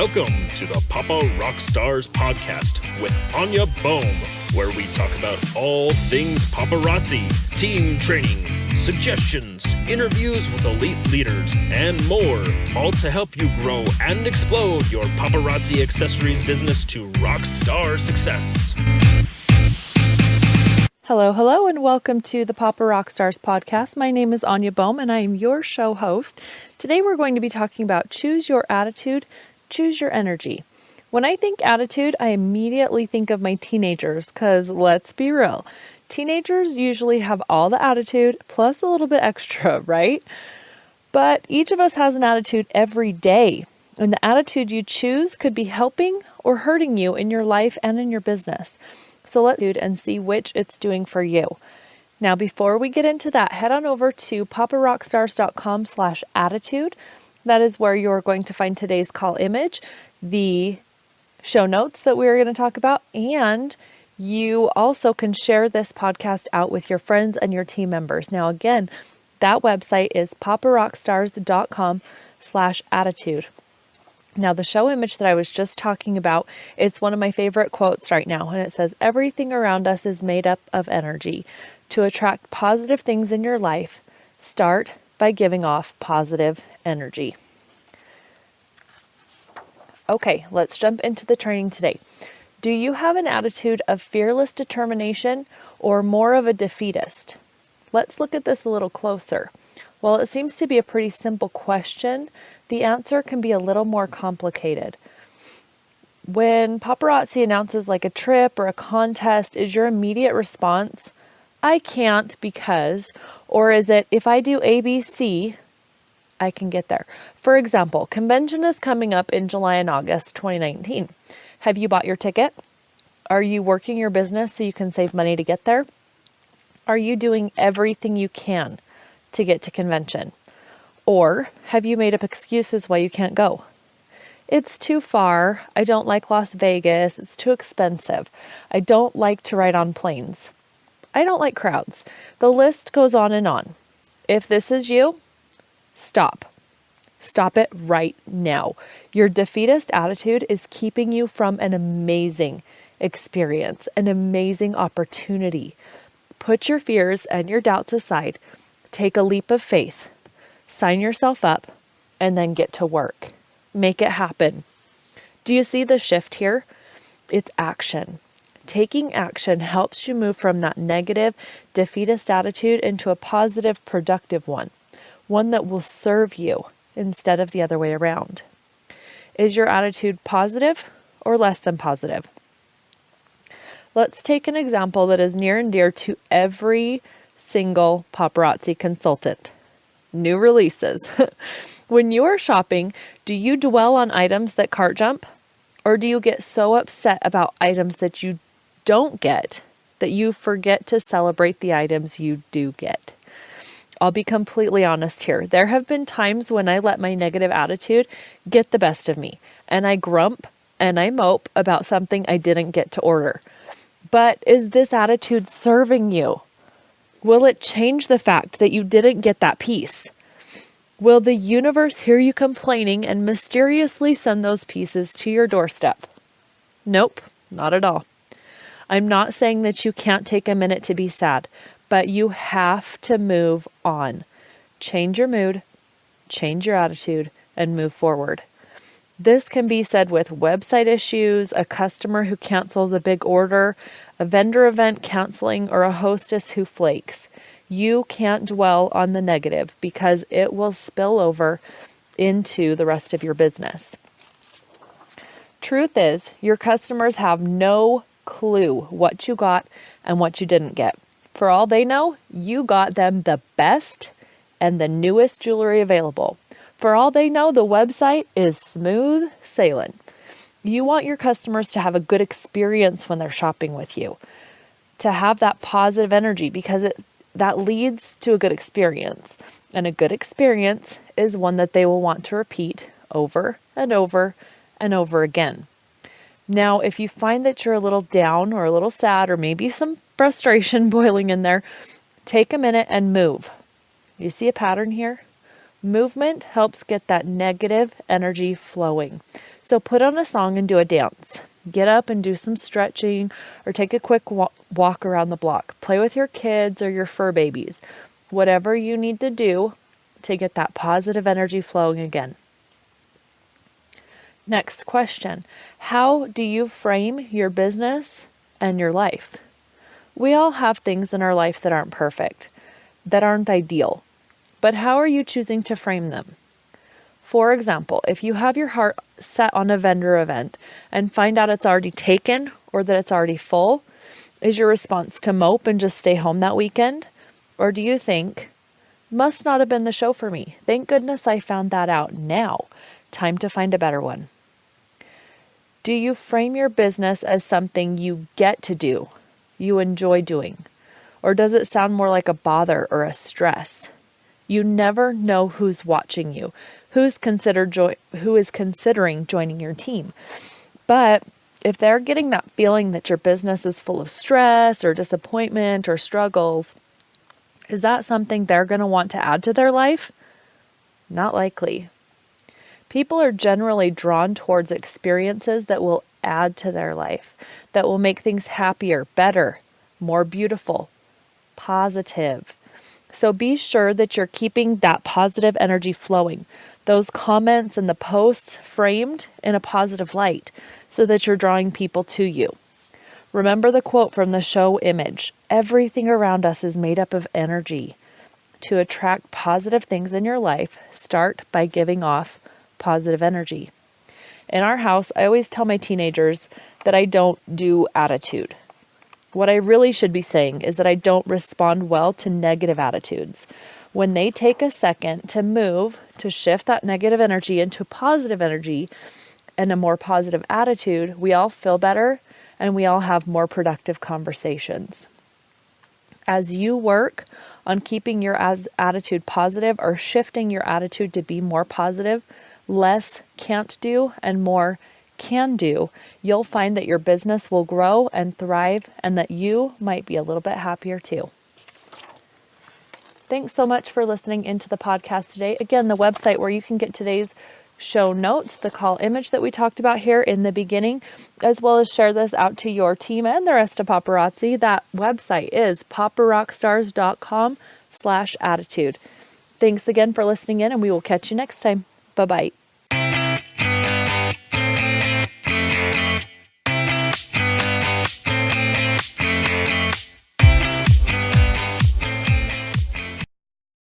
Welcome to the Papa Rockstars podcast with Anya Bohm, where we talk about all things paparazzi, team training, suggestions, interviews with elite leaders, and more, all to help you grow and explode your paparazzi accessories business to rockstar success. Hello, and welcome to the Papa Rockstars podcast. My name is Anya Bohm, and I am your show host. Today we're going to be talking about choose your attitude, choose your energy. When I think attitude, I immediately think of my teenagers, because let's be real, teenagers usually have all the attitude plus a little bit extra, right? But each of us has an attitude every day, and the attitude you choose could be helping or hurting you in your life and in your business. So let's do it and see which it's doing for you. Now, before we get into that, head on over to paparockstars.com/attitude. That is where you're going to find today's call image, the show notes that we're going to talk about, and you also can share this podcast out with your friends and your team members. Now, again, that website is paparockstars.com/attitude. Now, the show image that I was just talking about, it's one of my favorite quotes right now, and it says, "Everything around us is made up of energy. To attract positive things in your life, start by giving off positive energy." Okay, let's jump into the training today. Do you have an attitude of fearless determination or more of a defeatist? Let's look at this a little closer. While it seems to be a pretty simple question, the answer can be a little more complicated. When paparazzi announces like a trip or a contest, is your immediate response, "I can't because," or is it, "If I do ABC, I can get there"? For example, convention is coming up in July and August 2019. Have you bought your ticket? Are you working your business so you can save money to get there? Are you doing everything you can to get to convention? Or have you made up excuses why you can't go? "It's too far. I don't like Las Vegas. It's too expensive. I don't like to ride on planes. I don't like crowds." The list goes on and on. If this is you, stop. Stop it right now. Your defeatist attitude is keeping you from an amazing experience, an amazing opportunity. Put your fears and your doubts aside. Take a leap of faith. Sign yourself up and then get to work. Make it happen. Do you see the shift here? It's action. Taking action helps you move from that negative, defeatist attitude into a positive, productive one that will serve you instead of the other way around. Is your attitude positive or less than positive? Let's take an example that is near and dear to every single paparazzi consultant. New releases. When you are shopping, do you dwell on items that cart jump? Or do you get so upset about items that you don't get that you forget to celebrate the items you do get? I'll be completely honest here. There have been times when I let my negative attitude get the best of me, and I grump and I mope about something I didn't get to order. But is this attitude serving you? Will it change the fact that you didn't get that piece? Will the universe hear you complaining and mysteriously send those pieces to your doorstep? Nope, not at all. I'm not saying that you can't take a minute to be sad, but you have to move on. Change your mood, change your attitude, and move forward. This can be said with website issues, a customer who cancels a big order, a vendor event canceling, or a hostess who flakes. You can't dwell on the negative because it will spill over into the rest of your business. Truth is, your customers have no clue what you got and what you didn't get. For all they know, you got them the best and the newest jewelry available. For all they know, the website is smooth sailing. You want your customers to have a good experience when they're shopping with you, to have that positive energy because that leads to a good experience. And a good experience is one that they will want to repeat over and over and over again. Now, if you find that you're a little down or a little sad or maybe some frustration boiling in there, take a minute and move. You see a pattern here? Movement helps get that negative energy flowing. So put on a song and do a dance. Get up and do some stretching or take a quick walk around the block. Play with your kids or your fur babies. Whatever you need to do to get that positive energy flowing again. Next question. How do you frame your business and your life? We all have things in our life that aren't perfect, that aren't ideal. But how are you choosing to frame them? For example, if you have your heart set on a vendor event and find out it's already taken or that it's already full, is your response to mope and just stay home that weekend? Or do you think, must not have been the show for me. Thank goodness I found that out now. Time to find a better one. Do you frame your business as something you get to do, you enjoy doing? Or does it sound more like a bother or a stress? You never know who's watching you, who is considering joining your team. But if they're getting that feeling that your business is full of stress or disappointment or struggles, is that something they're going to want to add to their life? Not likely. People are generally drawn towards experiences that will add to their life, that will make things happier, better, more beautiful, positive. So be sure that you're keeping that positive energy flowing, those comments and the posts framed in a positive light so that you're drawing people to you. Remember the quote from the show Image, everything around us is made up of energy. To attract positive things in your life, start by giving off positive energy. In our house, I always tell my teenagers that I don't do attitude. What I really should be saying is that I don't respond well to negative attitudes. When they take a second to move, to shift that negative energy into positive energy and a more positive attitude, we all feel better and we all have more productive conversations. As you work on keeping your attitude positive or shifting your attitude to be more positive, less can't do and more can do, you'll find that your business will grow and thrive and that you might be a little bit happier too. Thanks so much for listening into the podcast today. Again, the website where you can get today's show notes, the call image that we talked about here in the beginning, as well as share this out to your team and the rest of Paparazzi. That website is paparockstars.com/attitude. Thanks again for listening in, and we will catch you next time. Bye-bye.